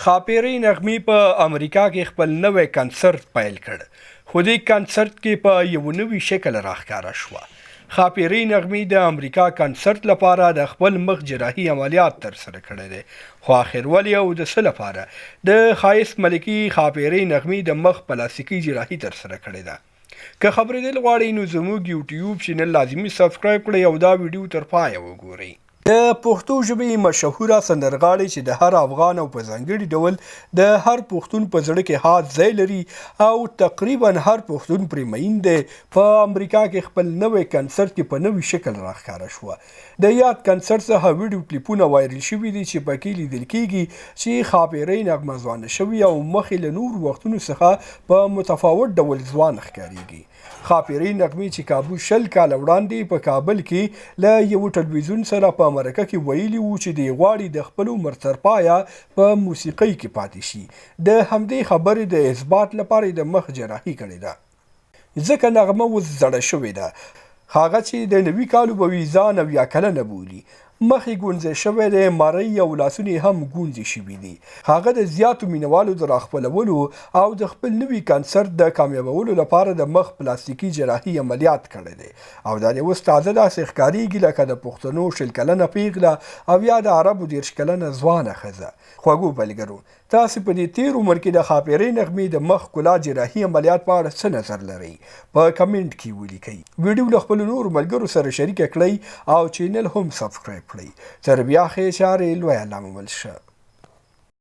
ښاپیرۍ نغمې په امریکا کې خپل نوی کنسرت پیل کړ، خو دې کنسرت کې په یو نوي شکل راښکاره شوه. ښاپیرۍ نغمې د امریکا کنسرت لپاره د خپل مخ جراحي عملیات ترسره کړی دی، خو آخر ولې او د څه لپاره؟ د ښایست ملکې ښاپیرۍ نغمې د مخ پلاستیکي جراحي ترسره کړې ده. که خبرېدل غواړئ نو زموږ یوټیوب چینل لازمي سبسکرایب کړئ او دا ویډیو تر پایه وګورئ. د پښتو ژبې مشهوره سندرغاړې چې د هر افغان او په ځانګړي ډول د هر پښتون په زړه کې خاص ځای لري او تقریبا هر پښتون پرې مین دی، په امریکا کې خپل نوی کنسرت کې په نوي شکل راښکاره شوه. د یاد کنسرت څخه ویډیو کلیپونه وایرل شوي دي چې پکې لیدل کیږي چې ښاپیرۍ نغمه ځوانه شوې او مخ یې له نورو وختونو څخه په متفاوت ډول ځوان ښکارېږي. ښاپیرۍ نغمې چې کابو 20 کاله وړاندې په کابل کې له یو ټلویزیون سره په مرکه کې ویلي وو چې دی غواړي د خپل عمر تر پایه په موسیقۍ کې پاتې شي. د همدې خبرې د اثبات لپاره د مخ جراحي کړې ده، ځکه نغمه اوس زړه شوې ده. هغه چې د نوي کالو به وي ځان 90 کلنه بولي، مخ یې ګونځی شوی دی، مرۍ او لاسونه یې هم ګونځې شوي دي. هغه د زیاتو مینوالو د راخپلولو او د خپل نوي کنسرت د کامیابولو لپاره د مخ پلاستیکي جراحي عملیات کړی دی او دا د اوس تازه داسې ښکارېږي لکه د پښتنو 20 کلنه پیغله او یا د عربو 30 کلنه ځوانه ښځه. خوږو ملګرو، تاسې په دې تیر عمر کې د ښاپیرۍ نغمې د مخ ښکلا جراحي عملیات په اړه څه نظر لرئ؟ په کمنټ کې ولیکئ. ویډیو له خپلو نورو ملګرو سره شریکه کړئ او چینل هم سبسکرایب کړئ. تر بیا ښې چارې، لوی الله مو مل شه.